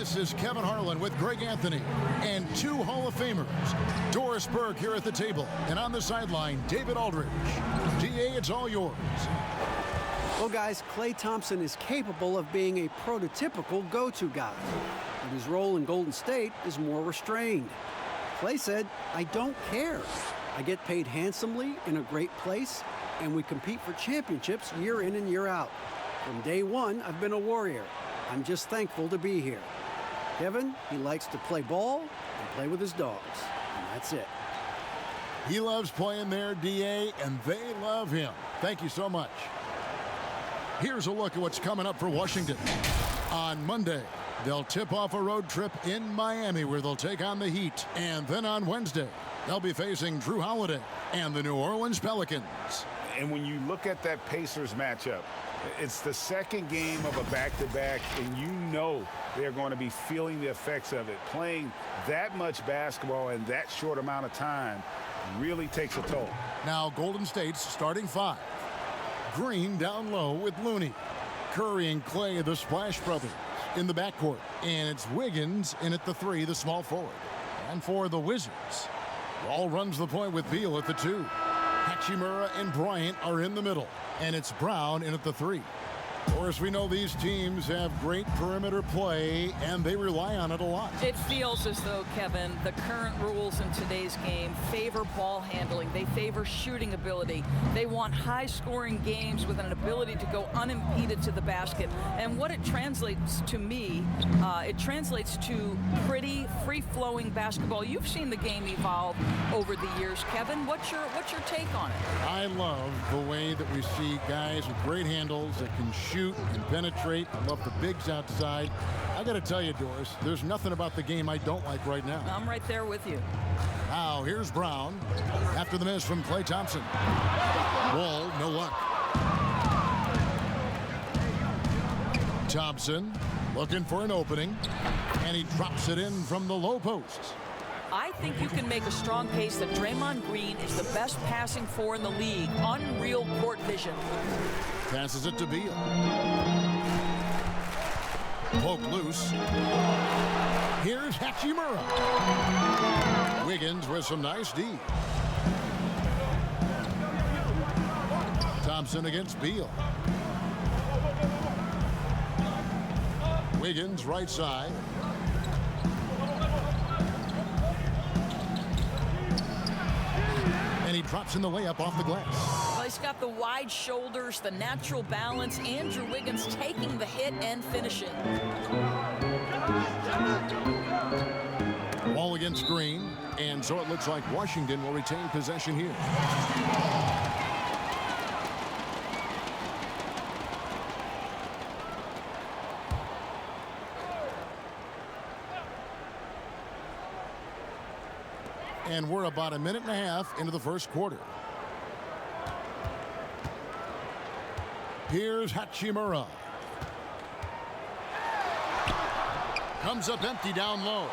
This is Kevin Harlan with Greg Anthony and two Hall of Famers. Doris Burke here at the table, and on the sideline, David Aldridge. DA, it's all yours. Well, guys, Klay Thompson is capable of being a prototypical go-to guy, but his role in Golden State is more restrained. Klay said, "I don't care. I get paid handsomely in a great place, and we compete for championships year in and year out. From day one, I've been a warrior. I'm just thankful to be here." Kevin, he likes to play ball and play with his dogs, and that's it. He loves playing there, DA, and they love him. Thank you so much. Here's a look at what's coming up for Washington. On Monday, they'll tip off a road trip in Miami where they'll take on the Heat. And then on Wednesday, they'll be facing Drew Holiday and the New Orleans Pelicans. And when you look at that Pacers matchup, it's the second game of a back-to-back, and you know they're going to be feeling the effects of it. Playing that much basketball in that short amount of time really takes a toll. Now Golden State's starting five. Green down low with Looney. Curry and Klay, the Splash Brothers, in the backcourt. And it's Wiggins in at the three, the small forward. And for the Wizards, Wall runs the point with Beal at the two. Hachimura and Bryant are in the middle. And it's Brown in at the three. Of course, we know these teams have great perimeter play, and they rely on it a lot. It feels as though, Kevin, the current rules in today's game favor ball handling. They favor shooting ability. They want high-scoring games with an ability to go unimpeded to the basket. And what it translates to me, it translates to pretty free-flowing basketball. You've seen the game evolve over the years, Kevin. What's your take on it? I love the way that we see guys with great handles that can shoot and penetrate. I love the bigs outside. I got to tell you, Doris, there's nothing about the game I don't like right now. I'm right there with you. Now, here's Brown after the miss from Klay Thompson. Wall, no luck. Thompson looking for an opening, and he drops it in from the low post. I think you can make a strong case that Draymond Green is the best passing four in the league. Unreal court vision. Passes it to Beal. Poke loose. Here's Hachimura. Wiggins with some nice D. Thompson against Beal. Wiggins right side. And he drops in the layup off the glass. Well, he's got the wide shoulders, the natural balance. Andrew Wiggins taking the hit and finishing. Wall against Green, and so it looks like Washington will retain possession here. And we're about a minute and a half into the first quarter. Here's Hachimura. Comes up empty down low.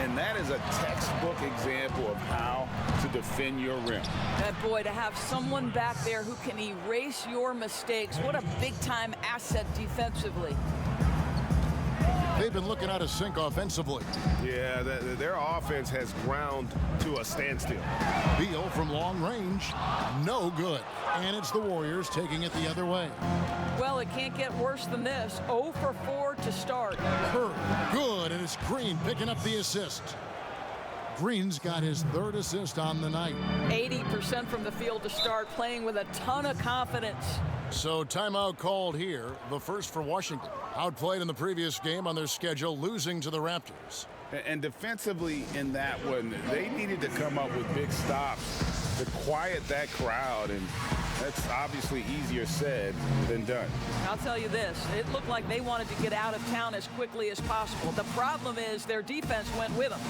And that is a textbook example of how to defend your rim. Boy, to have someone back there who can erase your mistakes, what a big-time asset defensively. They've been looking out of sync offensively. Yeah, their offense has ground to a standstill. Beal from long range, no good. And it's the Warriors taking it the other way. Well, it can't get worse than this. 0 for 4 to start. Curry, good, and it's Green picking up the assist. Green's got his third assist on the night. 80% from the field to start, playing with a ton of confidence. So timeout called here, the first for Washington. Outplayed in the previous game on their schedule, losing to the Raptors. And defensively in that one, they needed to come up with big stops to quiet that crowd, and that's obviously easier said than done. I'll tell you this, it looked like they wanted to get out of town as quickly as possible. The problem is their defense went with them.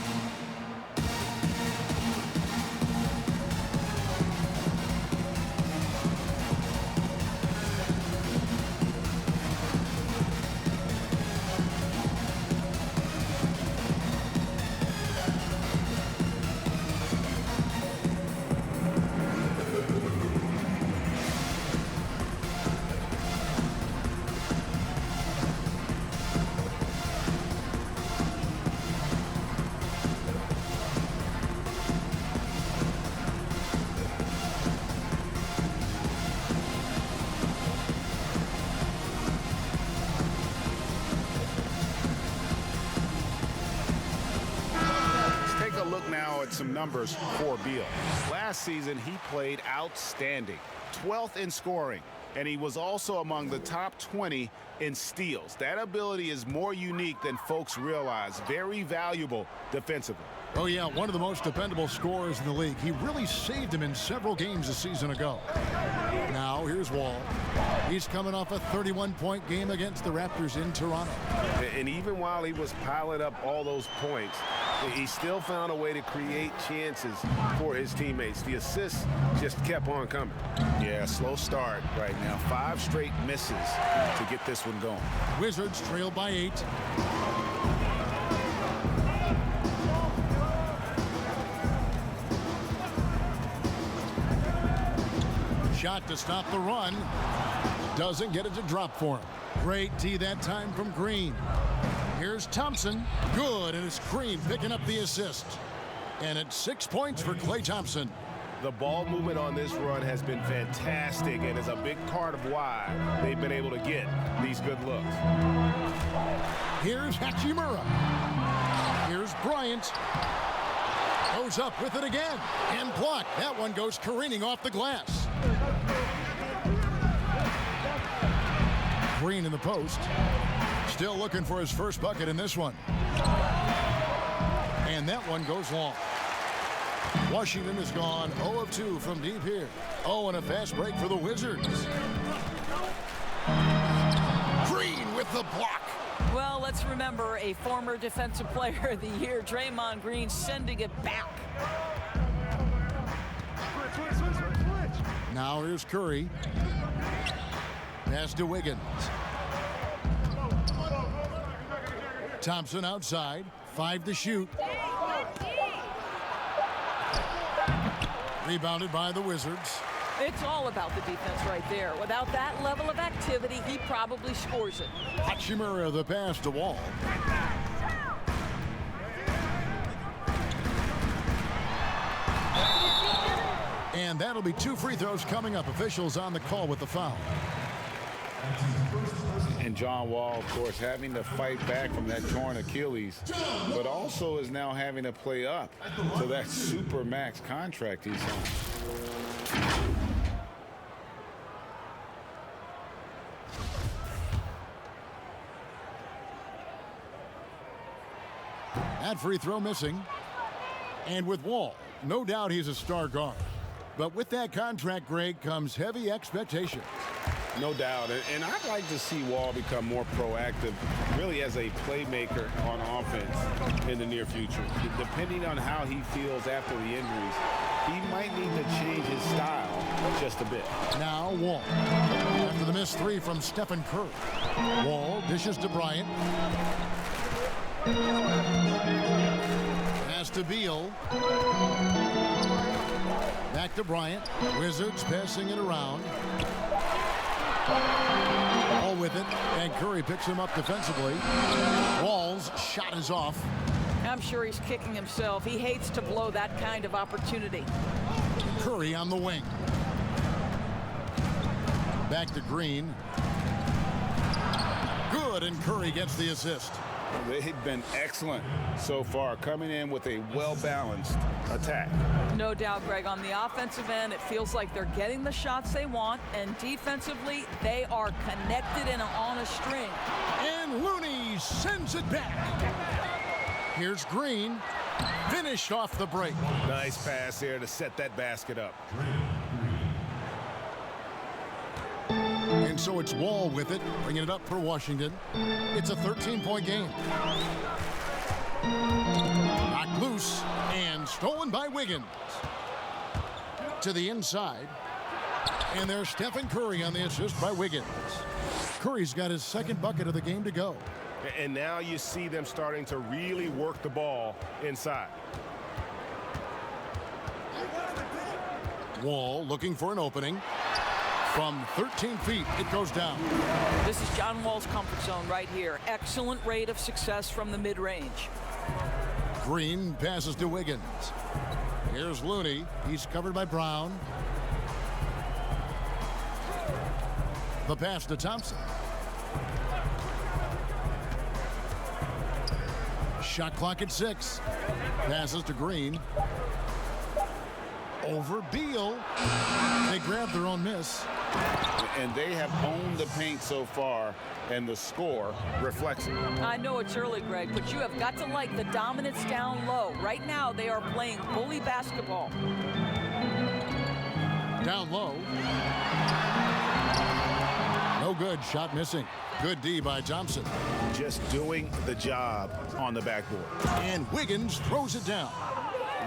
some numbers for Beal. Last season, he played outstanding, 12th in scoring, and he was also among the top 20 in steals. That ability is more unique than folks realize. Very valuable defensively. Oh, yeah, one of the most dependable scorers in the league. He really saved him in several games a season ago. Now, here's Wall. He's coming off a 31-point game against the Raptors in Toronto. And even while he was piling up all those points, he still found a way to create chances for his teammates. The assists just kept on coming. Yeah, slow start right now. 5 straight misses to get this one going. Wizards trail by 8. Shot to stop the run. Doesn't get it to drop for him. Great D that time from Green. Here's Thompson. Good, and it's Green picking up the assist. And it's 6 points for Klay Thompson. The ball movement on this run has been fantastic and is a big part of why they've been able to get these good looks. Here's Hachimura. Here's Bryant. Goes up with it again. And blocked. That one goes careening off the glass. Green in the post. Still looking for his first bucket in this one. And that one goes long. Washington has gone 0 of 2 from deep here. Oh, and a fast break for the Wizards. Green with the block. Well, let's remember a former Defensive Player of the Year, Draymond Green, sending it back. Now here's Curry. Pass to Wiggins. Thompson outside. 5 to shoot. Rebounded by the Wizards. It's all about the defense right there. Without that level of activity, he probably scores it. Hachimura the pass to Wall. And that'll be 2 free throws coming up. Officials on the call with the foul. And John Wall, of course, having to fight back from that torn Achilles, but also is now having to play up to that super max contract he's on. That free throw missing. And with Wall, no doubt he's a star guard. But with that contract, Greg, comes heavy expectations. No doubt. And I'd like to see Wall become more proactive, really as a playmaker on offense in the near future. Depending on how he feels after the injuries, he might need to change his style just a bit. Now Wall. After the missed 3 from Stephen Curry. Wall dishes to Bryant. Pass to Beal. Back to Bryant. Wizards passing it around. All with it, and Curry picks him up defensively. Wall's shot is off. I'm sure he's kicking himself. He hates to blow that kind of opportunity. Curry on the wing. Back to Green. Good, and Curry gets the assist. They've been excellent so far, coming in with a well-balanced attack. No doubt, Greg. On the offensive end, it feels like they're getting the shots they want, and defensively, they are connected and on a string. And Looney sends it back. Here's Green. Finished off the break. Nice pass here to set that basket up. And so it's Wall with it, bringing it up for Washington. It's a 13-point game. Knocked loose and stolen by Wiggins. To the inside. And there's Stephen Curry on the assist by Wiggins. Curry's got his second bucket of the game to go. And now you see them starting to really work the ball inside. Wall looking for an opening. From 13 feet, it goes down. This is John Wall's comfort zone right here. Excellent rate of success from the mid-range. Green passes to Wiggins. Here's Looney. He's covered by Brown. The pass to Thompson. Shot clock at 6. Passes to Green. Over Beal. They grab their own miss. And they have owned the paint so far, and the score reflects it. I know it's early, Greg, but you have got to like the dominance down low. Right now, they are playing bully basketball. Down low. No good. Shot missing. Good D by Thompson. Just doing the job on the backboard. And Wiggins throws it down.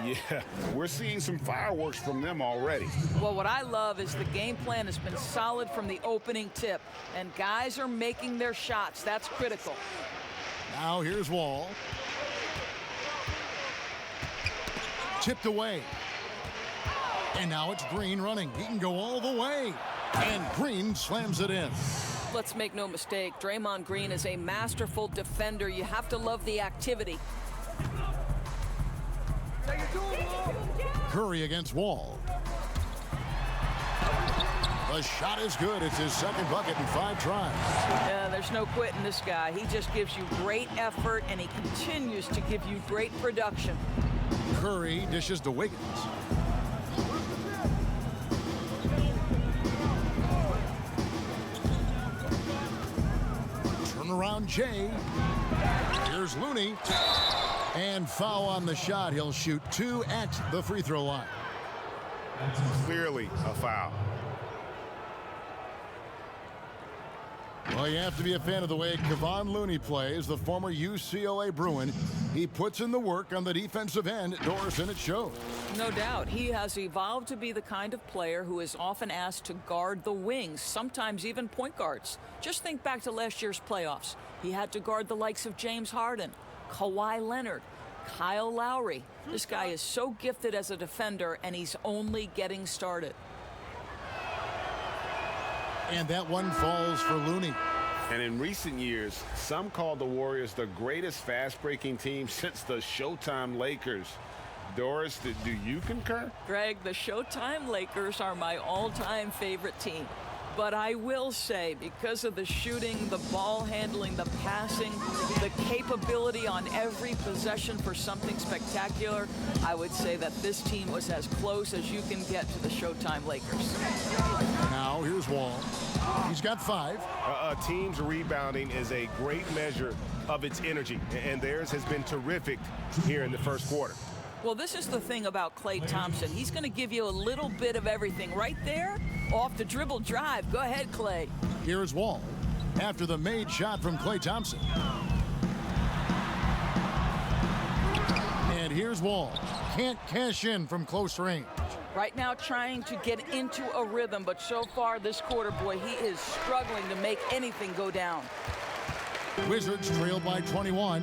Yeah, we're seeing some fireworks from them already. Well, what I love is the game plan has been solid from the opening tip, and guys are making their shots. That's critical. Now here's Wall. Tipped away. And now it's Green running. He can go all the way. And Green slams it in. Let's make no mistake, Draymond Green is a masterful defender. You have to love the activity. Curry against Wall. The shot is good. It's his second bucket in 5 tries. Yeah, there's no quitting this guy. He just gives you great effort, and he continues to give you great production. Curry dishes to Wiggins. Turnaround Jay. Here's Looney. And foul on the shot. He'll shoot 2 at the free throw line. Clearly a foul. Well, you have to be a fan of the way Kevon Looney plays, the former UCLA Bruin. He puts in the work on the defensive end, Doris, and it shows. No doubt. He has evolved to be the kind of player who is often asked to guard the wings, sometimes even point guards. Just think back to last year's playoffs. He had to guard the likes of James Harden, Kawhi Leonard, Kyle Lowry. This guy is so gifted as a defender, and he's only getting started. And that one falls for Looney. And in recent years, some call the Warriors the greatest fast-breaking team since the Showtime Lakers. Doris, do you concur? Greg, the Showtime Lakers are my all-time favorite team. But I will say, because of the shooting, the ball handling, the passing, the capability on every possession for something spectacular, I would say that this team was as close as you can get to the Showtime Lakers. Now here's Wall. He's got 5. A team's rebounding is a great measure of its energy, and theirs has been terrific here in the first quarter. Well, this is the thing about Klay Thompson. He's going to give you a little bit of everything right there off the dribble drive. Go ahead, Klay. Here's Wall after the made shot from Klay Thompson. And here's Wall. Can't cash in from close range. Right now trying to get into a rhythm, but so far this quarter, boy, he is struggling to make anything go down. Wizards trail by 21.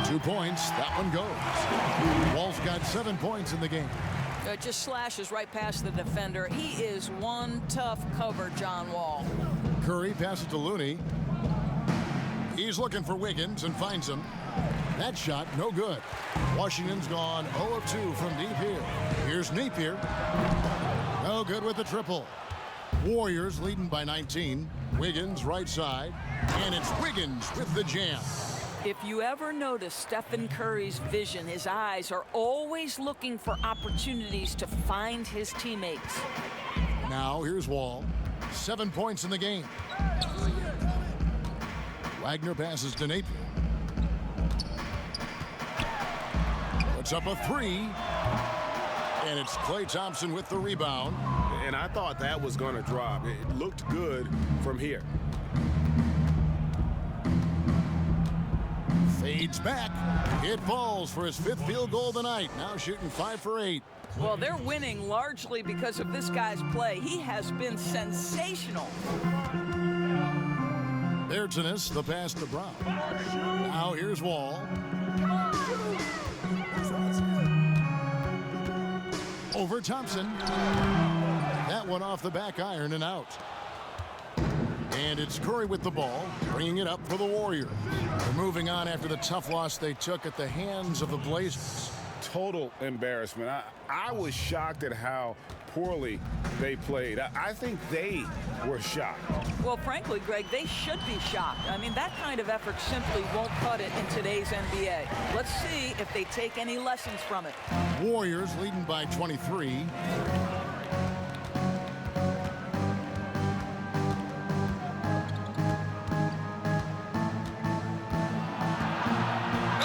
2 points. That one goes. Wall's got 7 points in the game. It just slashes right past the defender. He is one tough cover, John Wall. Curry passes to Looney. He's looking for Wiggins and finds him. That shot, no good. Washington's gone 0 of 2 from deep here. Here's Napier. No good with the triple. Warriors leading by 19. Wiggins right side. And it's Wiggins with the jam. If you ever notice Stephen Curry's vision, his eyes are always looking for opportunities to find his teammates. Now here's Wall. 7 points in the game. Wagner passes to Napier. Puts up a 3. And it's Klay Thompson with the rebound. And I thought that was going to drop. It looked good from here. Fades back. It falls for his 5th field goal tonight. Now shooting 5 for 8. Well, they're winning largely because of this guy's play. He has been sensational. There's Ennis, the pass to Brown. Now here's Wall. Over Thompson. That one off the back iron and out. And it's Curry with the ball, bringing it up for the Warriors. They're moving on after the tough loss they took at the hands of the Blazers. Total embarrassment. I was shocked at how poorly they played. I think they were shocked. Well, frankly, Greg, they should be shocked. I mean, that kind of effort simply won't cut it in today's NBA. Let's see if they take any lessons from it. Warriors leading by 23.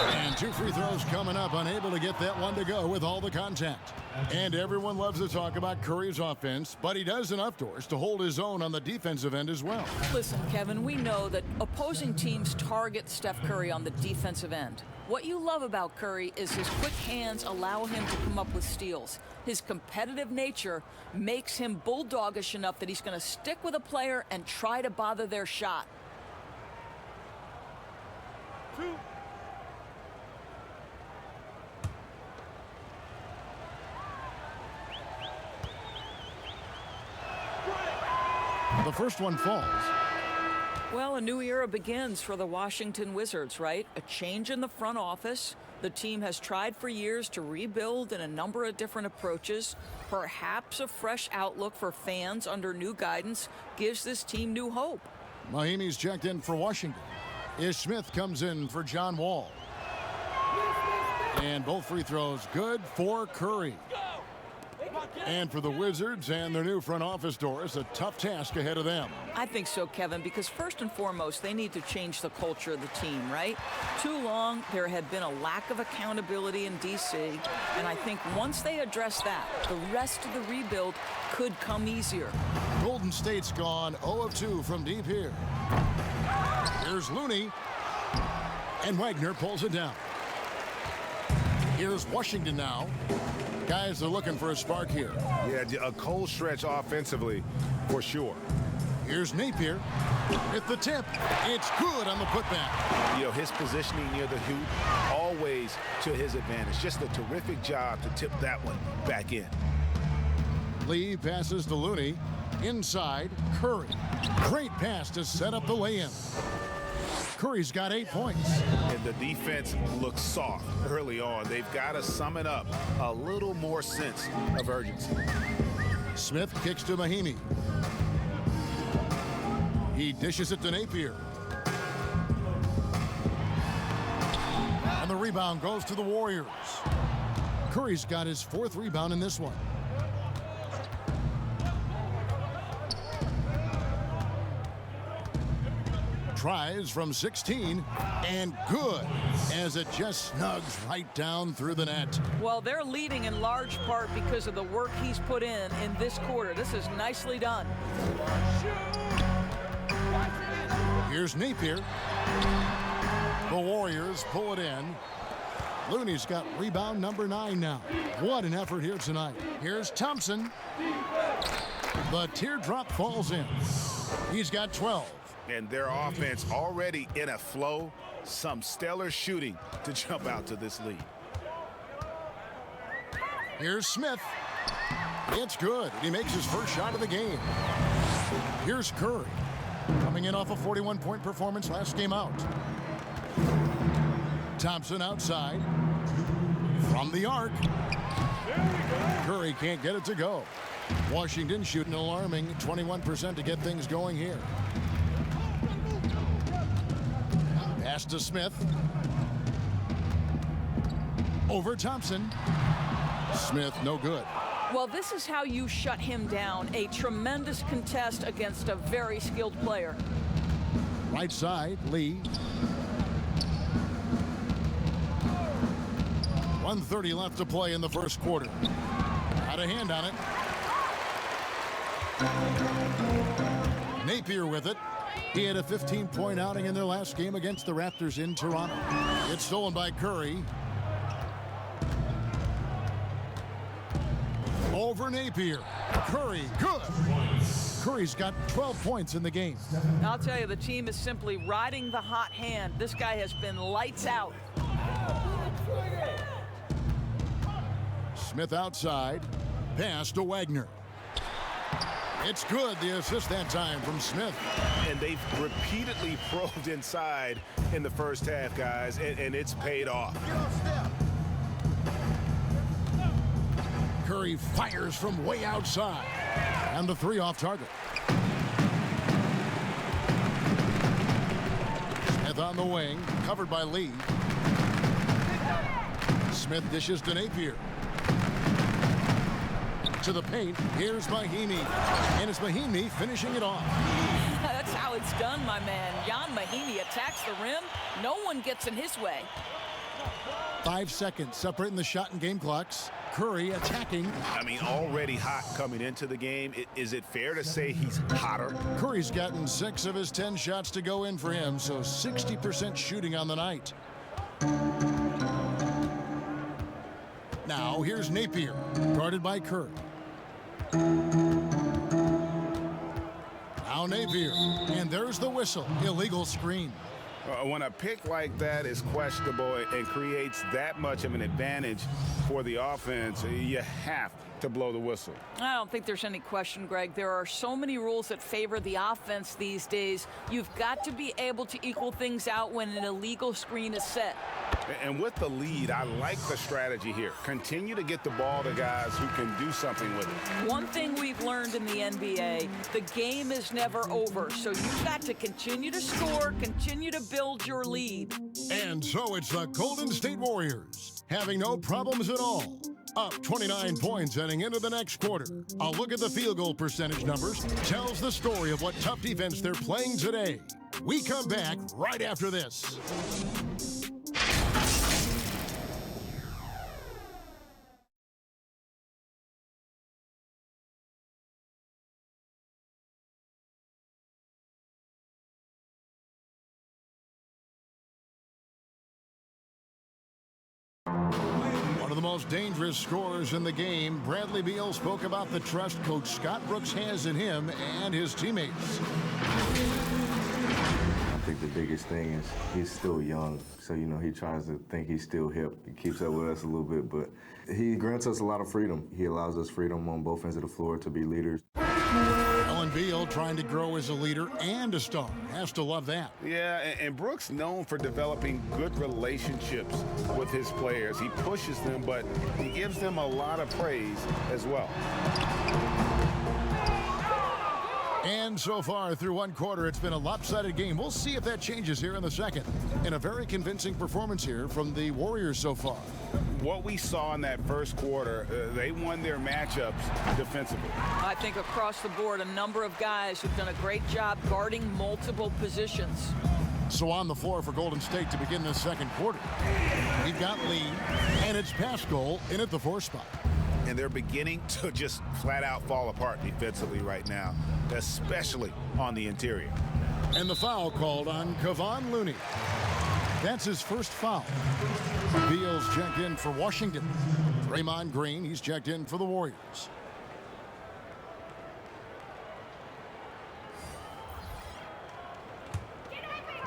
And 2 free throws coming up, unable to get that one to go with all the contact. And everyone loves to talk about Curry's offense, but he does enough doors to hold his own on the defensive end as well. Listen, Kevin, we know that opposing teams target Steph Curry on the defensive end. What you love about Curry is his quick hands allow him to come up with steals. His competitive nature makes him bulldogish enough that he's going to stick with a player and try to bother their shot. The first one falls. Well, a new era begins for the Washington Wizards, right? A change in the front office. The team has tried for years to rebuild in a number of different approaches. Perhaps a fresh outlook for fans under new guidance gives this team new hope. Mahimi's checked in for Washington. Ish Smith comes in for John Wall. And both free throws good for Curry. And for the Wizards and their new front office doors, a tough task ahead of them. I think so, Kevin, because first and foremost, they need to change the culture of the team, right? Too long, there had been a lack of accountability in D.C., and I think once they address that, the rest of the rebuild could come easier. Golden State's gone 0 of 2 from deep here. Here's Looney, and Wagner pulls it down. Here's Washington now. Guys are looking for a spark here. Yeah, a cold stretch offensively for sure. Here's Napier at the tip. It's good on the putback. You know, his positioning near the hoop, always to his advantage. Just a terrific job to tip that one back in. Lee passes to Looney. Inside, Curry. Great pass to set up the lay-in. Curry's got 8 points. And the defense looks soft early on. They've got to sum it up. A little more sense of urgency. Smith kicks to Mahimi. He dishes it to Napier. And the rebound goes to the Warriors. Curry's got his 4th rebound in this one. Tries from 16, and good, as it just snugs right down through the net. Well, they're leading in large part because of the work he's put in this quarter. This is nicely done. Here's Napier. The Warriors pull it in. Looney's got rebound number 9 now. What an effort here tonight. Here's Thompson. The teardrop falls in. He's got 12. And their offense already in a flow. Some stellar shooting to jump out to this lead. Here's Smith. It's good. He makes his first shot of the game. Here's Curry, coming in off a 41-point performance last game out. Thompson outside. From the arc. Curry can't get it to go. Washington shooting an alarming 21% to get things going here. Pass to Smith. Over Thompson. Smith, no good. Well, this is how you shut him down. A tremendous contest against a very skilled player. Right side, Lee. 1:30 left to play in the first quarter. Had a hand on it. Napier with it. He had a 15-point outing in their last game against the Raptors in Toronto. It's stolen by Curry. Over Napier. Curry, good. Curry's got 12 points in the game. I'll tell you, the team is simply riding the hot hand. This guy has been lights out. Smith outside. Pass to Wagner. It's good, the assist that time from Smith. And they've repeatedly probed inside in the first half, guys, and it's paid off. Curry fires from way outside. And the three off target. Smith on the wing, covered by Lee. Smith dishes to Napier. To the paint, here's Mahinmi. And it's Mahinmi finishing it off. That's how it's done, my man. Ian Mahinmi attacks the rim. No one gets in his way. 5 seconds separating the shot and game clocks. Curry attacking. I mean, already hot coming into the game. Is it fair to say he's hotter? Curry's gotten 6 of his 10 shots to go in for him, so 60% shooting on the night. Now here's Napier, guarded by Curry. Now Napier, and there's the whistle. Illegal screen. When a pick like that is questionable and creates that much of an advantage for the offense, you have to blow the whistle. I don't think there's any question, Greg. There are so many rules that favor the offense these days. You've got to be able to equal things out when an illegal screen is set. And with the lead, I like the strategy here. Continue to get the ball to guys who can do something with it. One thing we've learned in the NBA, the game is never over. So you've got to continue to score, continue to build your lead. And so it's the Golden State Warriors, having no problems at all. Up 29 points heading into the next quarter. A look at the field goal percentage numbers tells the story of what tough defense they're playing today. We come back right after this. One of the most dangerous scorers in the game, Bradley Beal spoke about the trust Coach Scott Brooks has in him and his teammates. I think the biggest thing is he's still young, so he tries to think he's still hip. He keeps up with us a little bit, but he grants us a lot of freedom. He allows us freedom on both ends of the floor to be leaders. Ellen Beal trying to grow as a leader and a star. Has to love that. Yeah, and Brooks known for developing good relationships with his players. He pushes them, but he gives them a lot of praise as well. And so far through one quarter, it's been a lopsided game. We'll see if that changes here in the second. And a very convincing performance here from the Warriors so far. What we saw in that first quarter, they won their matchups defensively. I think across the board, a number of guys have done a great job guarding multiple positions. So on the floor for Golden State to begin this second quarter, we've got Lee, and it's Pascal in at the 4 spot. And they're beginning to just flat out fall apart defensively right now, especially on the interior. And the foul called on Kevon Looney. That's his first foul. Beal's checked in for Washington. Draymond Green, he's checked in for the Warriors.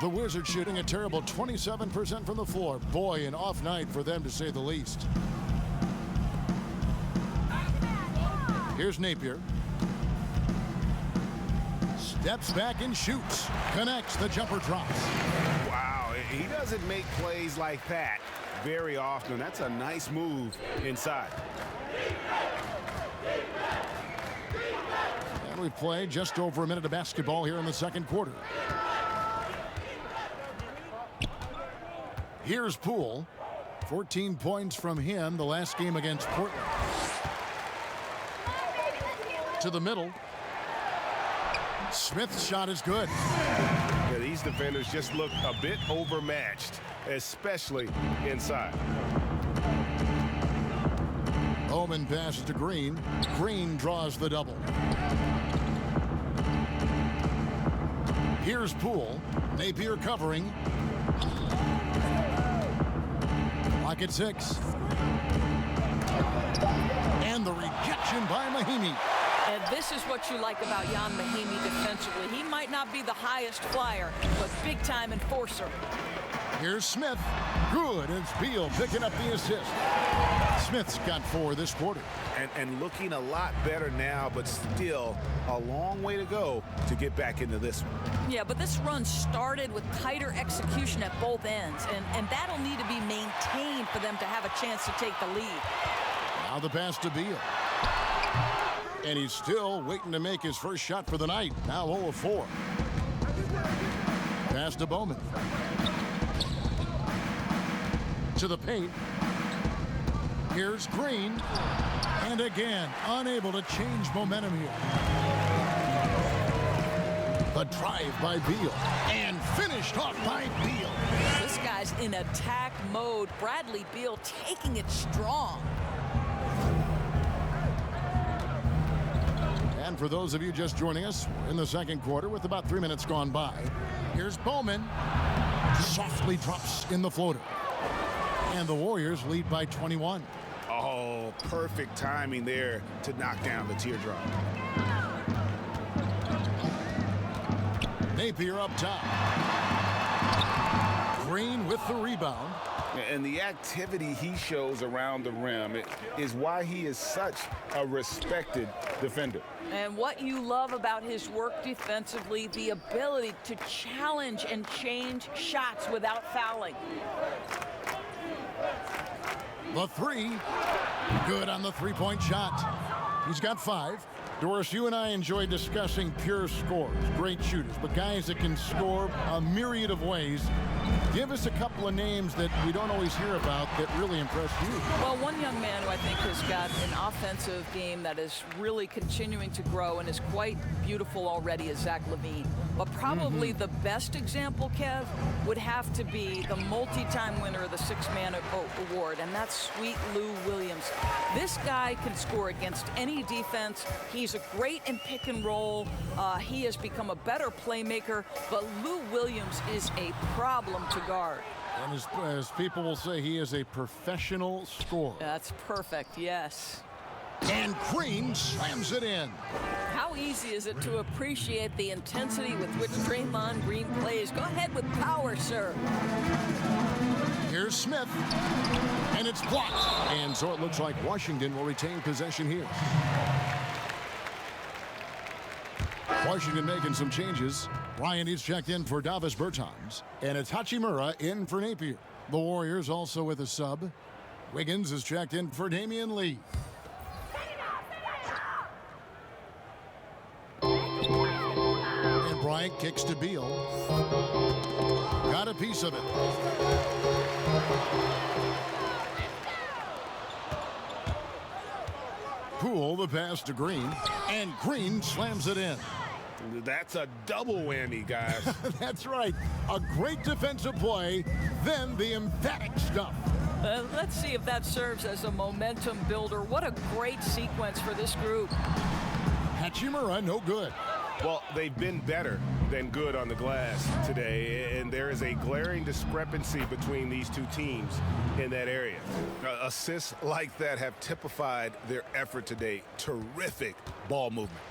The Wizards shooting a terrible 27% from the floor. Boy, an off night for them to say the least. Here's Napier. Steps back and shoots. Connects, the jumper drops. Wow, he doesn't make plays like that very often. That's a nice move inside. And we play just over a minute of basketball here in the second quarter. Here's Poole. 14 points from him the last game against Portland. To the middle. Smith's shot is good. Yeah, these defenders just look a bit overmatched, especially inside. Bowman passes to Green. Green draws the double. Here's Poole. Napier covering. Clock at 6. And the rejection by Mahinmi. And this is what you like about Ian Mahinmi defensively. He might not be the highest flyer, but big-time enforcer. Here's Smith. Good. And it's Beal picking up the assist. Smith's got 4 this quarter. And looking a lot better now, but still a long way to go to get back into this one. Yeah, but this run started with tighter execution at both ends, and that'll need to be maintained for them to have a chance to take the lead. Now the pass to Beal. And he's still waiting to make his first shot for the night. Now 0 of 4. Pass to Bowman. To the paint. Here's Green. And again, unable to change momentum here. The drive by Beal. And finished off by Beal. This guy's in attack mode. Bradley Beal taking it strong. And for those of you just joining us, we're in the second quarter with about 3 minutes gone by. Here's Bowman. Softly drops in the floater. And the Warriors lead by 21. Oh, perfect timing there to knock down the teardrop. Napier up top. Green with the rebound. And the activity he shows around the rim is why he is such a respected defender. And what you love about his work defensively, the ability to challenge and change shots without fouling. The three. Good on the three-point shot. He's got 5. Doris, you and I enjoy discussing pure scores, great shooters, but guys that can score a myriad of ways. Give us a couple of names that we don't always hear about that really impressed you. Well, one young man who I think has got an offensive game that is really continuing to grow and is quite beautiful already is Zach LaVine. But probably the best example, Kev, would have to be the multi-time winner of the Six-Man Award, and that's Sweet Lou Williams. This guy can score against any defense. He's a great in pick and roll. He has become a better playmaker, but Lou Williams is a problem to guard. And as people will say, he is a professional scorer. That's perfect, yes. And Green slams it in. How easy is it to appreciate the intensity with which Draymond Green plays? Go ahead with power, sir. Here's Smith. And it's blocked. And so it looks like Washington will retain possession here. Washington making some changes. Ryan is checked in for Davis Bertans. And it's Hachimura in for Napier. The Warriors also with a sub. Wiggins is checked in for Damian Lee. And Bryant kicks to Beal. Got a piece of it. Poole the pass to Green. And Green slams it in. That's a double whammy, guys. That's right. A great defensive play, then the emphatic stuff. Let's see if that serves as a momentum builder. What a great sequence for this group. Hachimura, no good. Well, they've been better than good on the glass today, and there is a glaring discrepancy between these two teams in that area. Assists like that have typified their effort today. Terrific ball movement.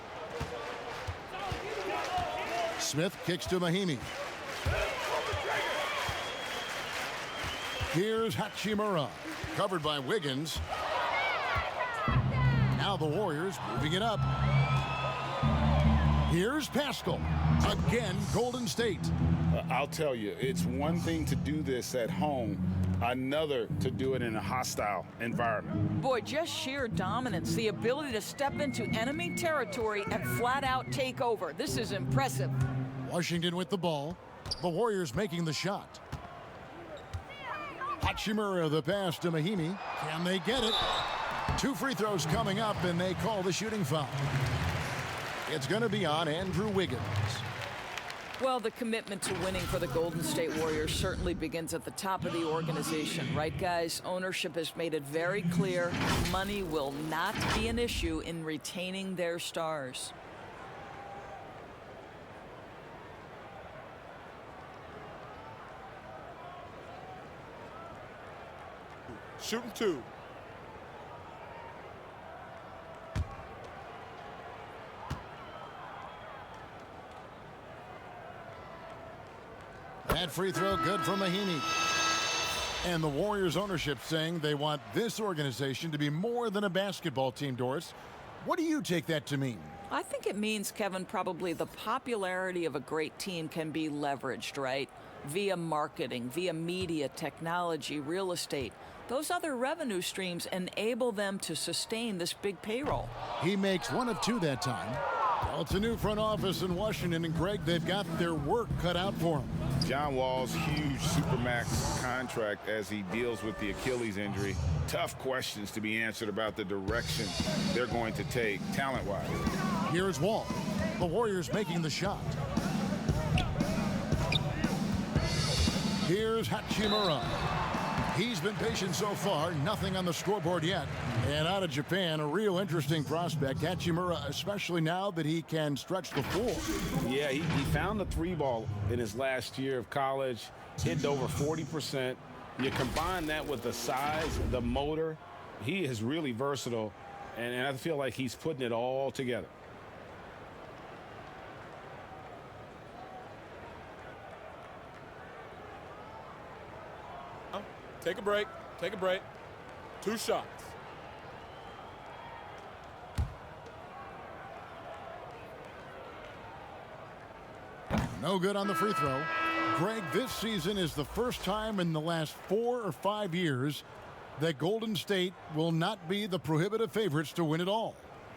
Smith kicks to Mahimi. Here's Hachimura, covered by Wiggins. Now the Warriors moving it up. Here's Pascal. Again, Golden State. I'll tell you, it's one thing to do this at home, another to do it in a hostile environment. Boy, just sheer dominance, the ability to step into enemy territory and flat out take over. This is impressive. Washington with the ball. The Warriors making the shot. Hachimura the pass to Mahimi. Can they get it? 2 free throws coming up, and they call the shooting foul. It's going to be on Andrew Wiggins. Well, the commitment to winning for the Golden State Warriors certainly begins at the top of the organization, right, guys? Ownership has made it very clear money will not be an issue in retaining their stars. Shooting 2. That free throw good for Mahimi. And the Warriors ownership saying they want this organization to be more than a basketball team, Doris. What do you take that to mean? I think it means, Kevin, probably the popularity of a great team can be leveraged, right? Via marketing, via media, technology, real estate. those other revenue streams enable them to sustain this big payroll. He makes 1 of 2 that time. Well, it's a new front office in Washington, and Greg, they've got their work cut out for him. John Wall's huge Supermax contract as he deals with the Achilles injury. Tough questions to be answered about the direction they're going to take talent-wise. Here's Wall. The Warriors making the shot. Here's Hachimura. He's been patient so far, nothing on the scoreboard yet. And out of Japan, a real interesting prospect, Hachimura, especially now that he can stretch the floor. Yeah, he found the 3-ball in his last year of college, hit over 40%. You combine that with the size, the motor, he is really versatile, and I feel like he's putting it all together. Take a break. Take a break. 2 shots. No good on the free throw. Greg, this season is the first time in the last 4 or 5 years that Golden State will not be the prohibitive favorites to win it all.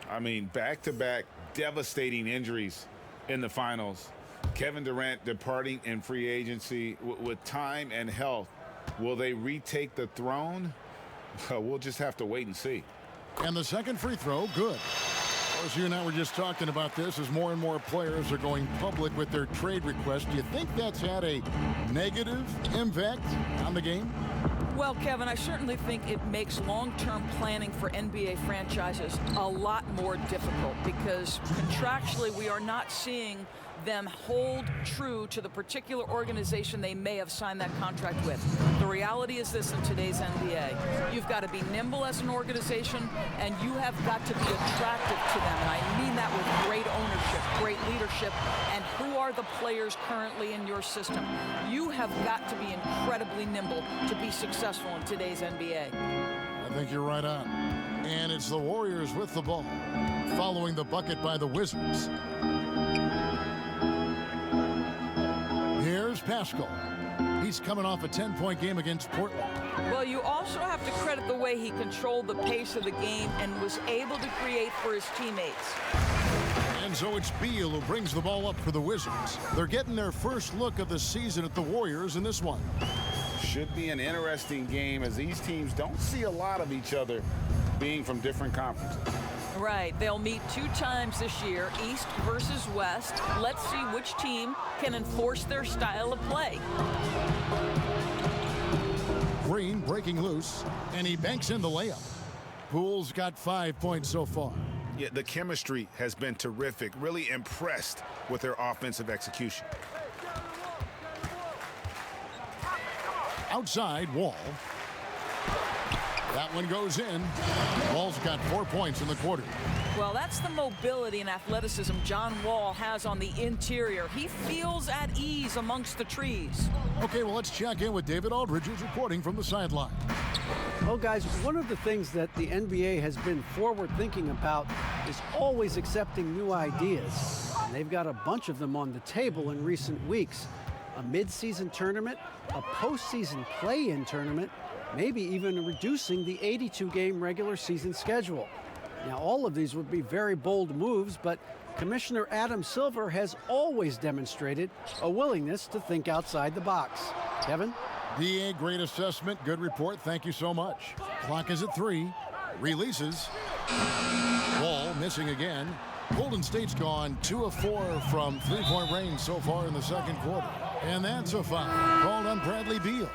I mean, back-to-back devastating injuries in the finals. Kevin Durant departing in free agency with time and health. Will they retake the throne? We'll just have to wait and see. And the second free throw, good. Of course, you and I were just talking about this as more and more players are going public with their trade requests. Do you think that's had a negative impact on the game? Well, Kevin, I certainly think it makes long-term planning for NBA franchises a lot more difficult because contractually we are not seeing them hold true to the particular organization they may have signed that contract with. The reality is this in today's NBA. You've got to be nimble as an organization, and you have got to be attractive to them. And I mean that with great ownership, great leadership, and who are the players currently in your system. You have got to be incredibly nimble to be successful in today's NBA. I think you're right on. And it's the Warriors with the ball, following the bucket by the Wizards. Here's Pascal. He's coming off a 10-point game against Portland. Well, you also have to credit the way he controlled the pace of the game and was able to create for his teammates. And so it's Beal who brings the ball up for the Wizards. They're getting their first look of the season at the Warriors in this one. Should be an interesting game as these teams don't see a lot of each other being from different conferences. Right. They'll meet 2 times this year, East versus West. Let's see which team can enforce their style of play. Green breaking loose, and he banks in the layup. Poole's got 5 points so far. Yeah, the chemistry has been terrific. Really impressed with their offensive execution. Outside, Wall. That one goes in. Wall's got 4 points in the quarter. Well, that's the mobility and athleticism John Wall has on the interior. He feels at ease amongst the trees. Okay, well, let's check in with David Aldridge, who's reporting from the sideline. Well, guys, one of the things that the NBA has been forward-thinking about is always accepting new ideas. And they've got a bunch of them on the table in recent weeks. A mid-season tournament, a postseason play-in tournament, maybe even reducing the 82-game regular season schedule. Now, all of these would be very bold moves, but Commissioner Adam Silver has always demonstrated a willingness to think outside the box. Kevin? DA, great assessment, good report. Thank you so much. Clock is at 3. Releases. Wall missing again. Golden State's gone 2 of 4 from three-point range so far in the second quarter. And that's a foul called on Bradley Beal.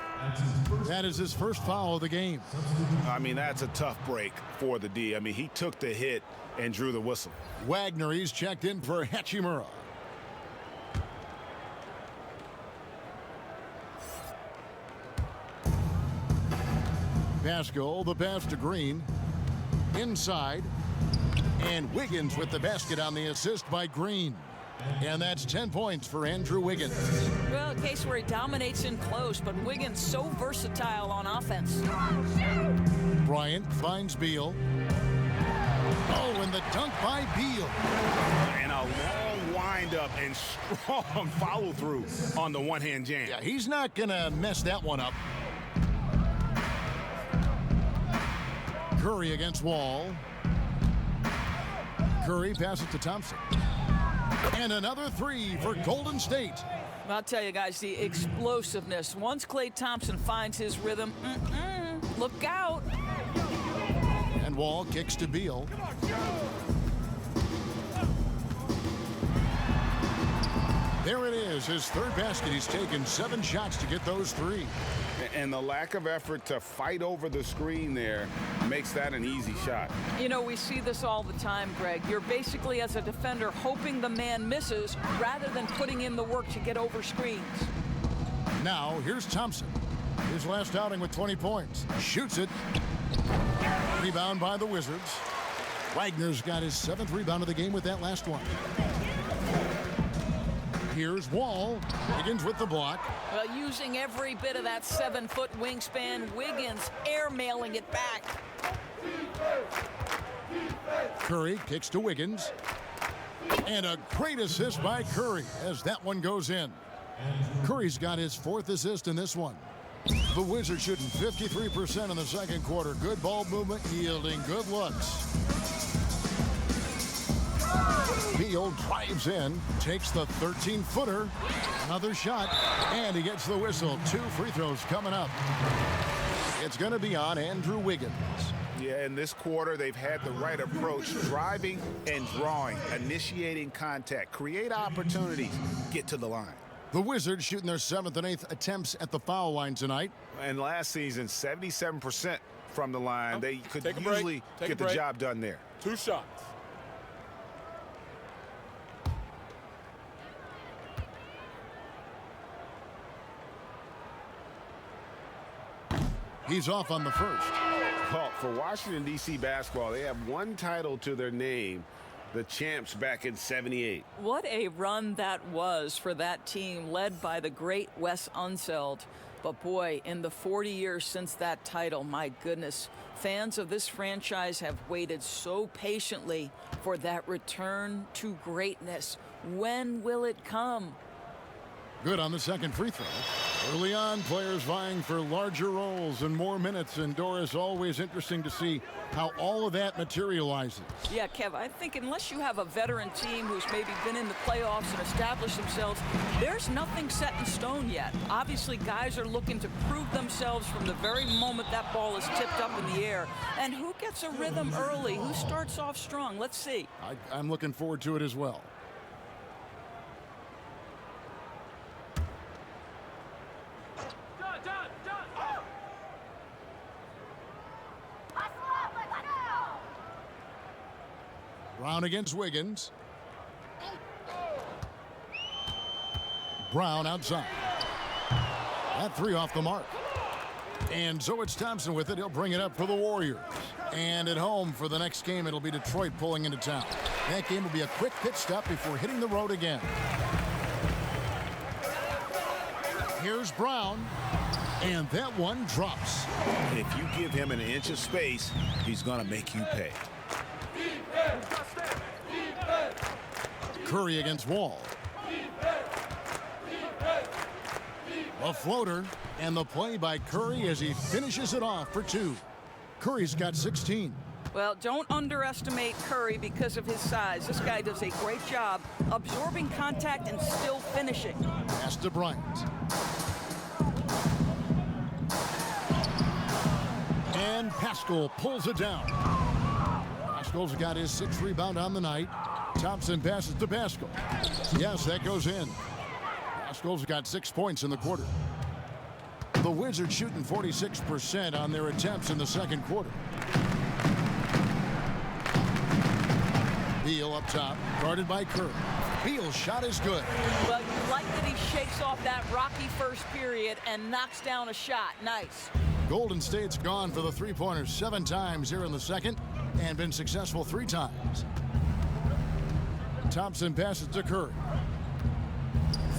That is his first foul of the game. I mean, that's a tough break for the D. I mean, he took the hit and drew the whistle. Wagner, he's checked in for Hachimura. Pascal, the pass to Green. Inside. And Wiggins with the basket on the assist by Green. And that's 10 points for Andrew Wiggins. Well, a case where he dominates in close, but Wiggins so versatile on offense. Bryant finds Beal. Oh, and the dunk by Beal. And a long windup and strong follow-through on the one-hand jam. Yeah, he's not going to mess that one up. Curry against Wall. Curry passes to Thompson. And another three for Golden State. I'll tell you guys, the explosiveness. Once Klay Thompson finds his rhythm, look out. And Wall kicks to Beal. There it is, his third basket. He's taken 7 shots to get those 3. And the lack of effort to fight over the screen there makes that an easy shot. You know, we see this all the time, Greg. You're basically, as a defender, hoping the man misses rather than putting in the work to get over screens. Now, here's Thompson. His last outing with 20 points. Shoots it. Rebound by the Wizards. Wagner's got his 7th rebound of the game with that last one. Here's Wall. Wiggins with the block. Well, using every bit of that 7-foot wingspan, Wiggins airmailing it back. Curry kicks to Wiggins. And a great assist by Curry as that one goes in. Curry's got his 4th assist in this one. The Wizards shooting 53% in the second quarter. Good ball movement, yielding good looks. Beal drives in, takes the 13-footer, another shot, and he gets the whistle. 2 free throws coming up. It's going to be on Andrew Wiggins. Yeah, in this quarter, they've had the right approach, driving and drawing, initiating contact, create opportunities, get to the line. The Wizards shooting their 7th and 8th attempts at the foul line tonight. And last season, 77% from the line. They could Take a usually break. get the job done there. 2 shots. He's off on the first. Well, for Washington, D.C. basketball, they have one title to their name, the champs back in '78. What a run that was for that team led by the great Wes Unseld. But boy, in the 40 years since that title, my goodness, fans of this franchise have waited so patiently for that return to greatness. When will it come? Good on the second free throw. Early on, players vying for larger roles and more minutes, and Doris, always interesting to see how all of that materializes. Yeah, Kev, I think unless you have a veteran team who's maybe been in the playoffs and established themselves, there's nothing set in stone yet. Obviously, guys are looking to prove themselves from the very moment that ball is tipped up in the air. And who gets a rhythm early? Who starts off strong? Let's see. I'm looking forward to it as well. Brown against Wiggins. Brown outside. That 3 off the mark. And so it's Thompson with it. He'll bring it up for the Warriors. And at home for the next game, it'll be Detroit pulling into town. That game will be a quick pit stop before hitting the road again. Here's Brown. And that one drops. If you give him an inch of space, he's going to make you pay. Curry against Wall. A floater, and the play by Curry as he finishes it off for 2. Curry's got 16. Well, don't underestimate Curry because of his size. This guy does a great job absorbing contact and still finishing. Pass to Bryant. And Pascal pulls it down. Pascal's got his 6th rebound on the night. Thompson passes to Pascal. Yes, that goes in. Pascal's got 6 points in the quarter. The Wizards shooting 46% on their attempts in the second quarter. Beal up top, guarded by Curry. Beal's shot is good. Well, you like that he shakes off that rocky first period and knocks down a shot. Nice. Golden State's gone for the three-pointers 7 times here in the second and been successful 3 times. Thompson passes to Curry.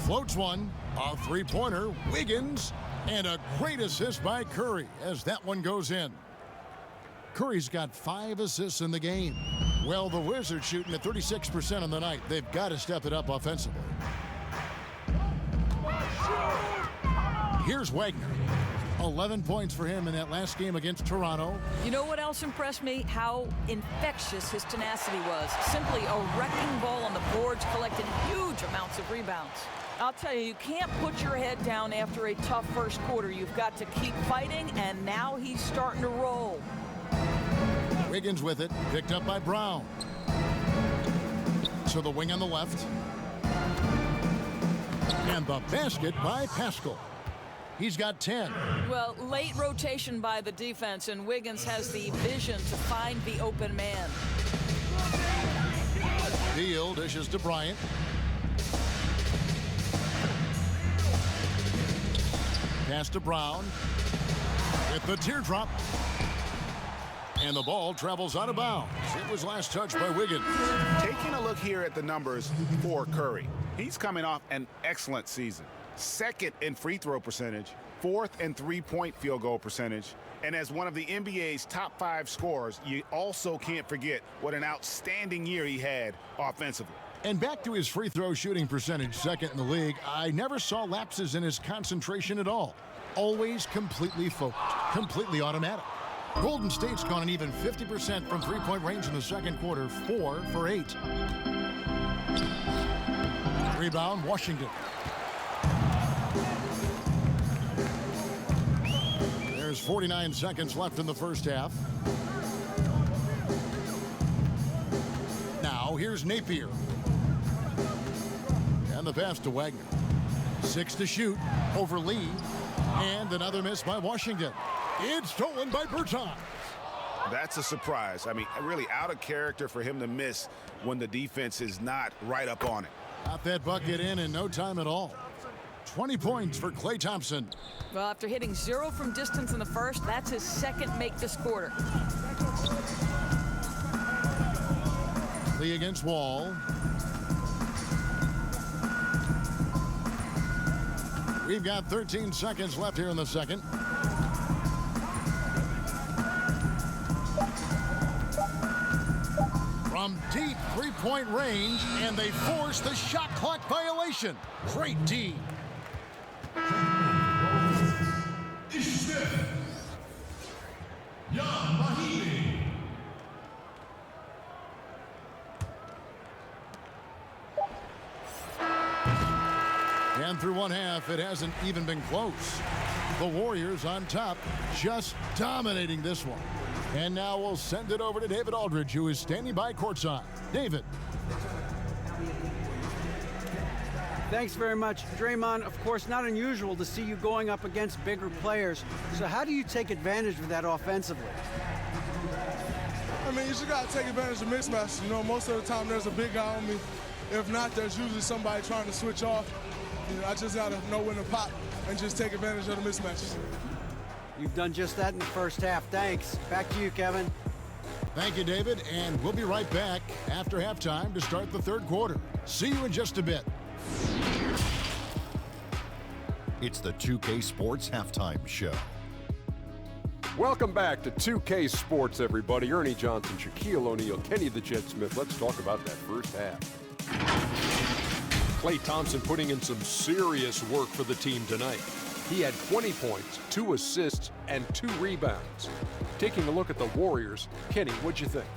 Floats one, a 3-pointer, Wiggins, and a great assist by Curry as that one goes in. Curry's got 5 assists in the game. Well, the Wizards shooting at 36% on the night. They've got to step it up offensively. Here's Wagner. 11 points for him in that last game against Toronto. You know what else impressed me? How infectious his tenacity was. Simply a wrecking ball on the boards, collected huge amounts of rebounds. I'll tell you, you can't put your head down after a tough first quarter. You've got to keep fighting, and now he's starting to roll. Wiggins with it, picked up by Brown. To the wing on the left. And the basket by Pascal. He's got 10. Well, late rotation by the defense, and Wiggins has the vision to find the open man. Beal dishes to Bryant. Pass to Brown. With the teardrop. And the ball travels out of bounds. It was last touched by Wiggins. Taking a look here at the numbers for Curry. He's coming off an excellent season. Second in free throw percentage, fourth in three-point field goal percentage, and as one of the NBA's top 5 scorers, you also can't forget what an outstanding year he had offensively. And back to his free throw shooting percentage, second in the league, I never saw lapses in his concentration at all. Always completely focused, completely automatic. Golden State's gone an even 50% from three-point range in the second quarter, 4 for 8. Rebound, Washington. There's 49 seconds left in the first half. Now here's Napier. And the pass to Wagner. 6 to shoot over Lee. And another miss by Washington. It's stolen by Bertans. That's a surprise. I mean, really out of character for him to miss when the defense is not right up on it. Got that bucket in no time at all. 20 points for Klay Thompson. Well, after hitting 0 from distance in the first, that's his second make this quarter. Lee against Wall. We've got 13 seconds left here in the second. From deep three-point range, and they force the shot clock violation. Great D. And through one half, it hasn't even been close. The Warriors on top, just dominating this one. And now we'll send it over to David Aldridge, who is standing by courtside. David. Thanks very much, Draymond. Of course, not unusual to see you going up against bigger players. So how do you take advantage of that offensively? I mean, you just got to take advantage of mismatches. You know, most of the time there's a big guy on me. If not, there's usually somebody trying to switch off. You know, I just got to know when to pop and just take advantage of the mismatches. You've done just that in the first half. Thanks. Back to you, Kevin. Thank you, David. And we'll be right back after halftime to start the third quarter. See you in just a bit. It's the 2K Sports Halftime Show. Welcome back to 2K Sports, everybody. Ernie Johnson, Shaquille O'Neal, Kenny the Jet Smith. Let's talk about that first half. Klay Thompson putting in some serious work for the team tonight. He had 20 points, 2 assists, and 2 rebounds. Taking a look at the Warriors, Kenny, what'd you think?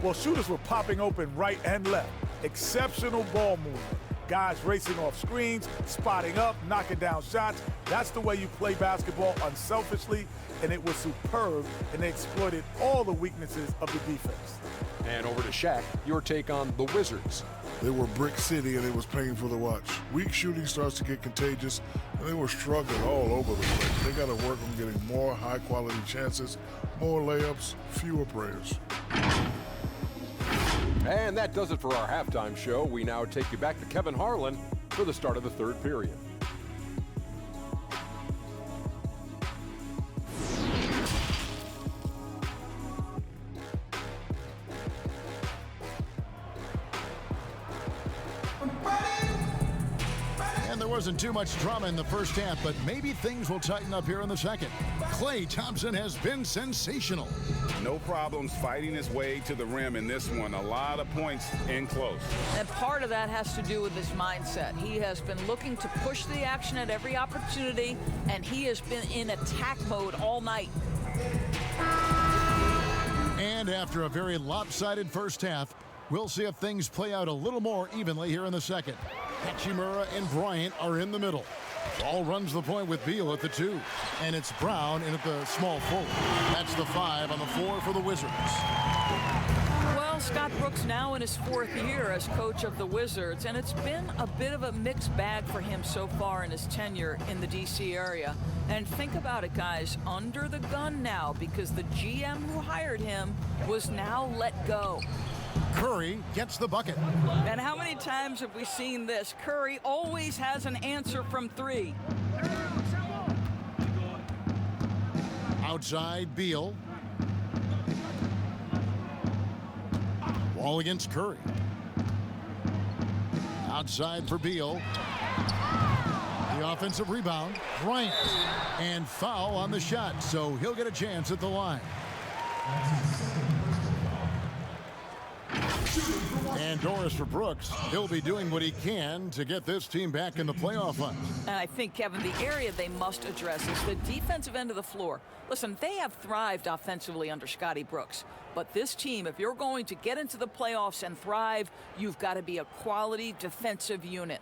Well, shooters were popping open right and left. Exceptional ball movement. Guys racing off screens, spotting up, knocking down shots. That's the way you play basketball unselfishly, and it was superb, and they exploited all the weaknesses of the defense. And over to Shaq, your take on the Wizards. They were brick city, and it was painful to watch. Weak shooting starts to get contagious, and they were struggling all over the place. They got to work on getting more high-quality chances, more layups, fewer prayers. And that does it for our halftime show. We now take you back to Kevin Harlan for the start of the third period. wasn't too much drama in the first half, but maybe things will tighten up here in the second. Klay Thompson has been sensational. No problems fighting his way to the rim in this one. A lot of points in close. And part of that has to do with his mindset. He has been looking to push the action at every opportunity, and he has been in attack mode all night. And after a very lopsided first half, we'll see if things play out a little more evenly here in the second. Hachimura and Bryant are in the middle. Ball runs the point with Beal at the 2. And it's Brown in at the small forward. That's the 5 on the floor for the Wizards. Well, Scott Brooks now in his 4th year as coach of the Wizards, and it's been a bit of a mixed bag for him so far in his tenure in the D.C. area. And think about it, guys, under the gun now because the GM who hired him was now let go. Curry gets the bucket. And how many times have we seen this? Curry always has an answer from 3. Outside, Beal. Ball against Curry. Outside for Beal. The offensive rebound. Bryant. And foul on the shot, so he'll get a chance at the line. And Doris for Brooks. He'll be doing what he can to get this team back in the playoff hunt. And I think, Kevin, the area they must address is the defensive end of the floor. Listen, they have thrived offensively under Scotty Brooks. But this team, if you're going to get into the playoffs and thrive, you've got to be a quality defensive unit.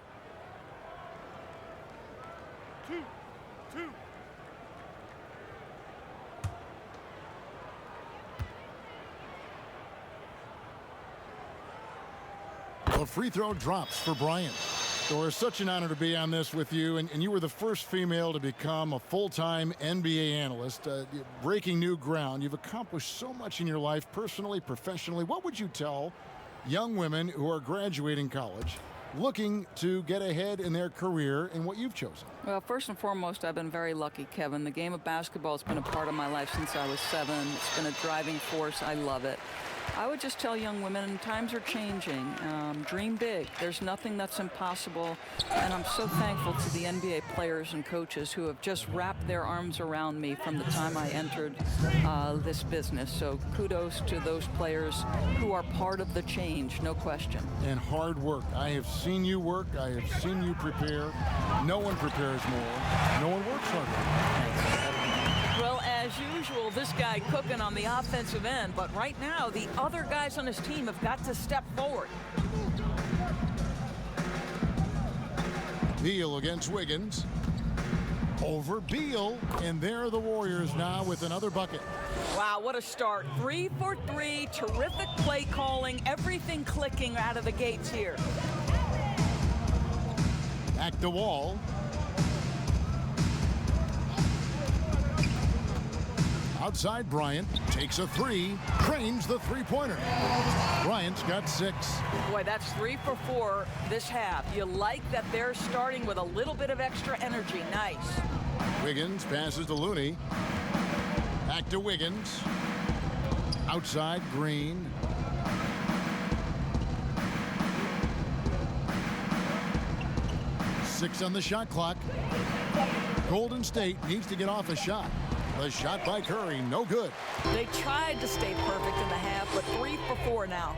2. A free throw drops for Bryant. Doris, such an honor to be on this with you, and you were the first female to become a full-time NBA analyst, breaking new ground. You've accomplished so much in your life, personally, professionally. What would you tell young women who are graduating college, looking to get ahead in their career in what you've chosen? Well, first and foremost, I've been very lucky, Kevin. The game of basketball has been a part of my life since I was 7. It's been a driving force. I love it. I would just tell young women, times are changing. Dream big. There's nothing that's impossible. And I'm so thankful to the NBA players and coaches who have just wrapped their arms around me from the time I entered this business. So kudos to those players who are part of the change, no question. And hard work. I have seen you work. I have seen you prepare. No one prepares more. No one works harder. Well, as usual, this guy cooking on the offensive end, but right now the other guys on his team have got to step forward. Beal against Wiggins. Over Beal, and there are the Warriors now with another bucket. Wow, what a start. 3 for 3, terrific play calling, everything clicking out of the gates here. Back to Wall. Outside, Bryant takes a 3, drains the three-pointer. Bryant's got 6. Boy, that's 3 for 4 this half. You like that they're starting with a little bit of extra energy. Nice. Wiggins passes to Looney. Back to Wiggins. Outside, Green. Six on the shot clock. Golden State needs to get off a shot. The shot by Curry, no good. They tried to stay perfect in the half, but 3 for 4 now.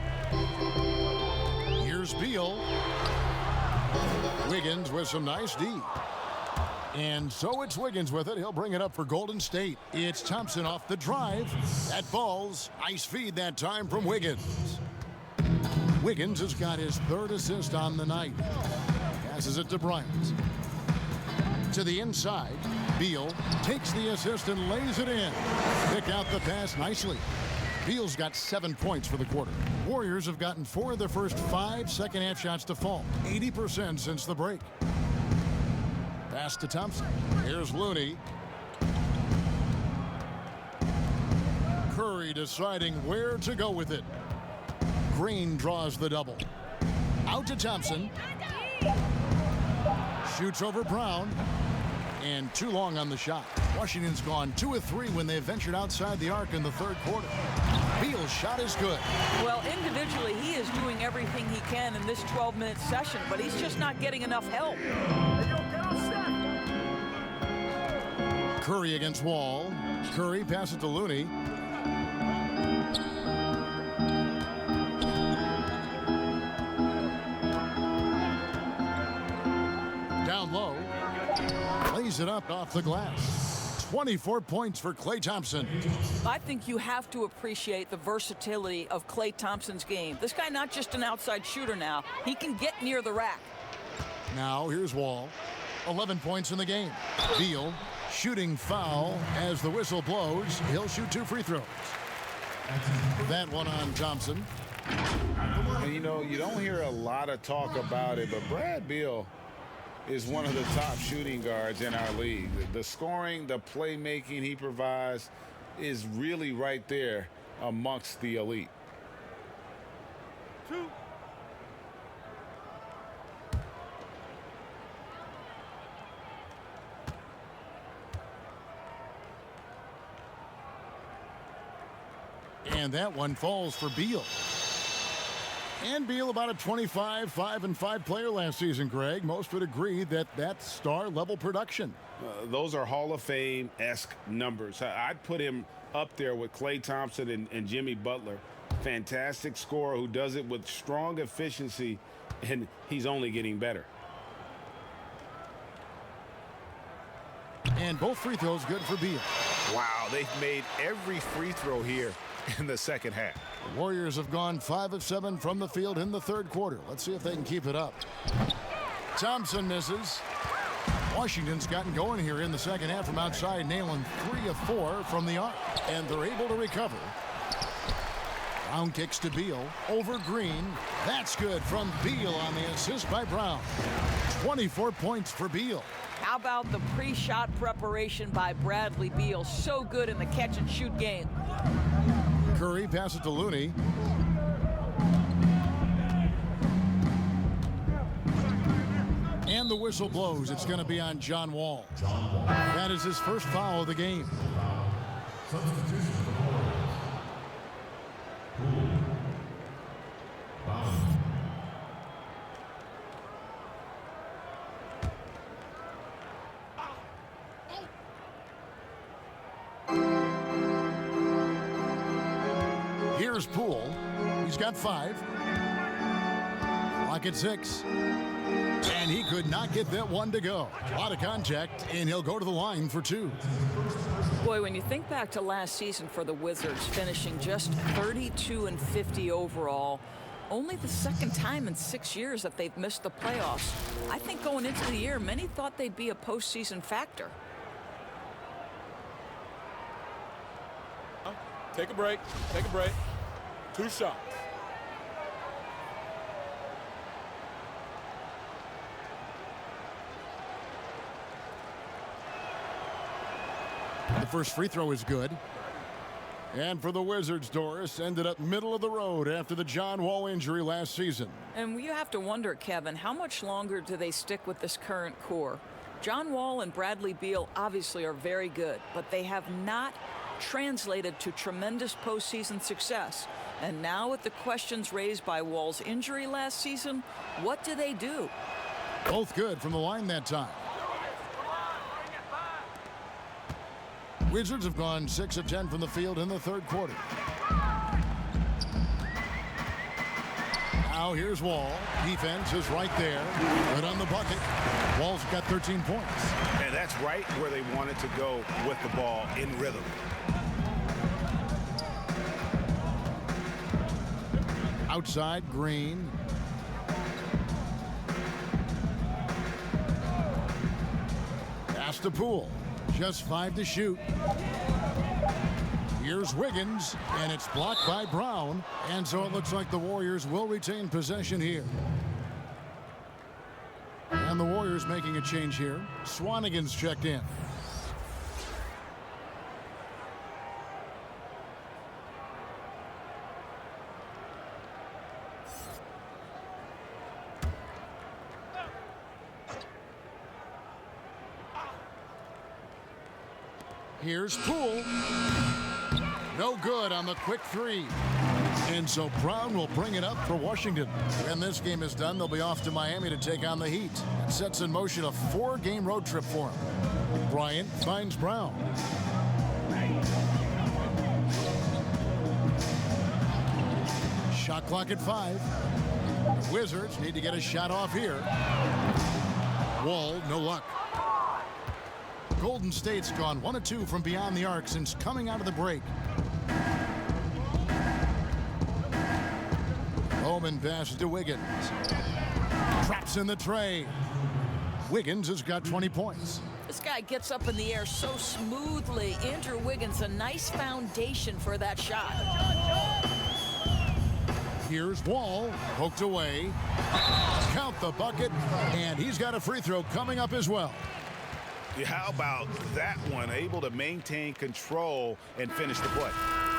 Here's Beal. Wiggins with some nice D. And so it's Wiggins with it. He'll bring it up for Golden State. It's Thompson off the drive. That falls. Nice feed that time from Wiggins. Wiggins has got his 3rd assist on the night. Passes it to Bryant. To the inside. Beal takes the assist and lays it in. Pick out the pass nicely. Beal's got 7 points for the quarter. Warriors have gotten 4 of their first 5 second-half shots to fall. 80% since the break. Pass to Thompson. Here's Looney. Curry deciding where to go with it. Green draws the double. Out to Thompson. Shoots over Brown. And too long on the shot. Washington's gone 2 of 3 when they ventured outside the arc in the 3rd quarter. Beal's shot is good. Well, individually, he is doing everything he can in this 12-minute session, but he's just not getting enough help. Curry against Wall. Curry passes to Looney. Down low. Lays it up off the glass. 24 points for Klay Thompson. I think you have to appreciate the versatility of Klay Thompson's game. This guy not just an outside shooter now. He can get near the rack. Now here's Wall. 11 points in the game. Beal shooting foul as the whistle blows. He'll shoot 2 free throws. That one on Thompson. And, you know, you don't hear a lot of talk about it, but Brad Beal is one of the top shooting guards in our league. The scoring, the playmaking he provides is really right there amongst the elite. 2. And that one falls for Beal. And Beal about a 25, 5-5 player last season, Greg. Most would agree that that's star-level production. Those are Hall of Fame-esque numbers. I'd put him up there with Klay Thompson and Jimmy Butler. Fantastic scorer who does it with strong efficiency, and he's only getting better. And both free throws good for Beal. Wow, they've made every free throw here in the second half. The Warriors have gone 5 of 7 from the field in the third quarter. Let's see if they can keep it up. Thompson misses. Washington's gotten going here in the second half from outside, nailing 3 of 4 from the arc, and they're able to recover. Brown kicks to Beal over Green. That's good from Beal on the assist by Brown. 24 points for Beal. How about the pre-shot preparation by Bradley Beal? So good in the catch-and-shoot game. Curry passes to Looney. And the whistle blows. It's going to be on John Wall. That is his first foul of the game. Here's Poole. He's got 5. Clock at 6. And he could not get that one to go. A lot of contact, and he'll go to the line for 2. Boy, when you think back to last season for the Wizards, finishing just 32-50 overall, only the second time in 6 years that they've missed the playoffs. I think going into the year, many thought they'd be a postseason factor. Take a break. Take a break. 2 shots. The first free throw is good. And for the Wizards, Doris ended up middle of the road after the John Wall injury last season. And you have to wonder, Kevin, how much longer do they stick with this current core? John Wall and Bradley Beal obviously are very good, but they have not translated to tremendous postseason success. And now with the questions raised by Wall's injury last season, what do they do? Both good from the line that time. Wizards have gone 6 of 10 from the field in the third quarter. Now here's Wall. Defense is right there. Good on the bucket. Wall's got 13 points. And that's right where they wanted to go with the ball, in rhythm. Outside, Green. Pass to Poole. Just 5 to shoot. Here's Wiggins, and it's blocked by Brown. And so it looks like the Warriors will retain possession here. And the Warriors making a change here. Swanigan's checked in. Here's Poole. No good on the quick 3. And so Brown will bring it up for Washington. When this game is done, they'll be off to Miami to take on the Heat. It sets in motion a 4-game road trip for him. Bryant finds Brown. Shot clock at 5. The Wizards need to get a shot off here. Wall, no luck. Golden State's gone 1 of 2 from beyond the arc since coming out of the break. Bowman passes to Wiggins. Drops in the tray. Wiggins has got 20 points. This guy gets up in the air so smoothly. Andrew Wiggins, a nice foundation for that shot. Here's Wall, poked away. Count the bucket, and he's got a free throw coming up as well. Yeah, how about that one? Able to maintain control and finish the play.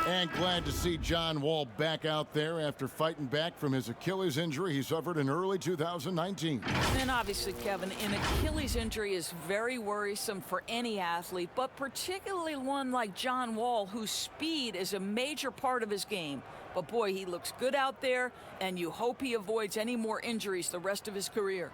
And glad to see John Wall back out there after fighting back from his Achilles injury he suffered in early 2019. And obviously, Kevin, an Achilles injury is very worrisome for any athlete, but particularly one like John Wall, whose speed is a major part of his game. But boy, he looks good out there, and you hope he avoids any more injuries the rest of his career.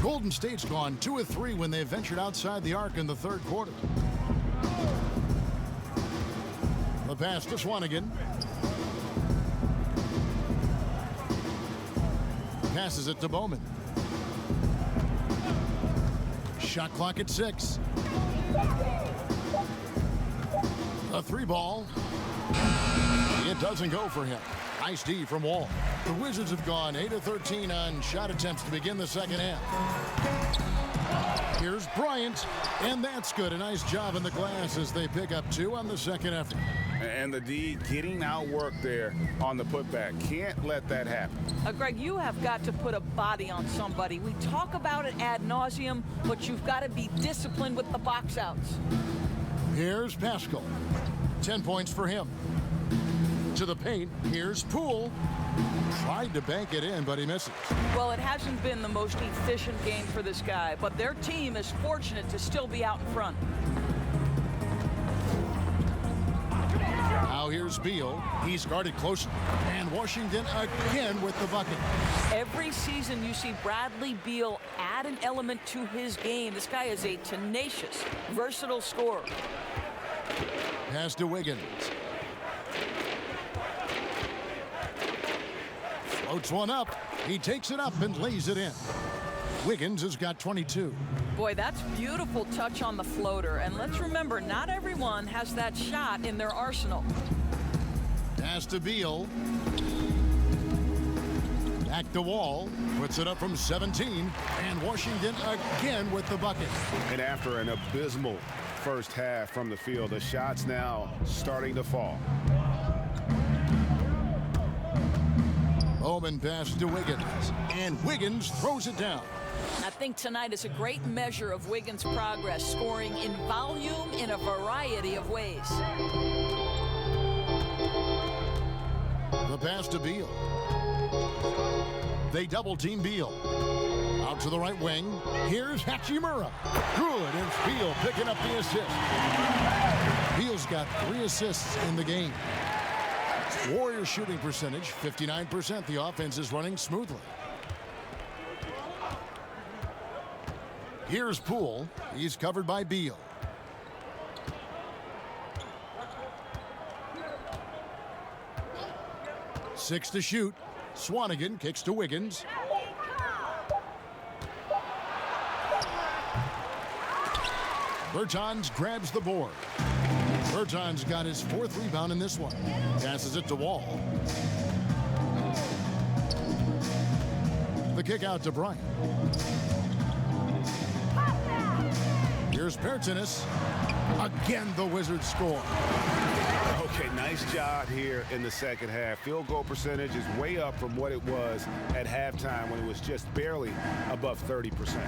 Golden State's gone 2 of 3 when they ventured outside the arc in the third quarter. The pass to Swanigan. Passes it to Bowman. Shot clock at 6. A 3-ball. It doesn't go for him. Nice D from Wall. The Wizards have gone 8 of 13 on shot attempts to begin the second half. Here's Bryant, and that's good. A nice job in the glass as they pick up 2 on the second effort. And the D getting outworked there on the putback. Can't let that happen. Greg, you have got to put a body on somebody. We talk about it ad nauseum, but you've got to be disciplined with the box outs. Here's Pascal. 10 points for him. To the paint, here's Poole. Tried to bank it in, but he misses. Well, it hasn't been the most efficient game for this guy, but their team is fortunate to still be out in front. Now here's Beal. He's guarded closely. And Washington again with the bucket. Every season you see Bradley Beal add an element to his game. This guy is a tenacious, versatile scorer. Pass to Wiggins. Floats one up. He takes it up and lays it in. Wiggins has got 22. Boy, that's beautiful touch on the floater. And let's remember, not everyone has that shot in their arsenal. Pass to Beal. Back to Wall. Puts it up from 17. And Washington again with the bucket. And after an abysmal first half from the field, the shots now starting to fall. Bowman passes to Wiggins. And Wiggins throws it down. I think tonight is a great measure of Wiggins' progress, scoring in volume in a variety of ways. The pass to Beal. They double-team Beal. Out to the right wing. Here's Hachimura. Good, and Beal picking up the assist. Beal's got 3 assists in the game. Warriors shooting percentage, 59%. The offense is running smoothly. Here's Poole. He's covered by Beal. Six to shoot. Swanigan kicks to Wiggins. Bertans grabs the board. Bertans got his 4th rebound in this one. Passes it to Wall. The kick out to Bryant. Here's Pertinis. Again, the Wizards score. Okay, nice job here in the second half. Field goal percentage is way up from what it was at halftime when it was just barely above 30%.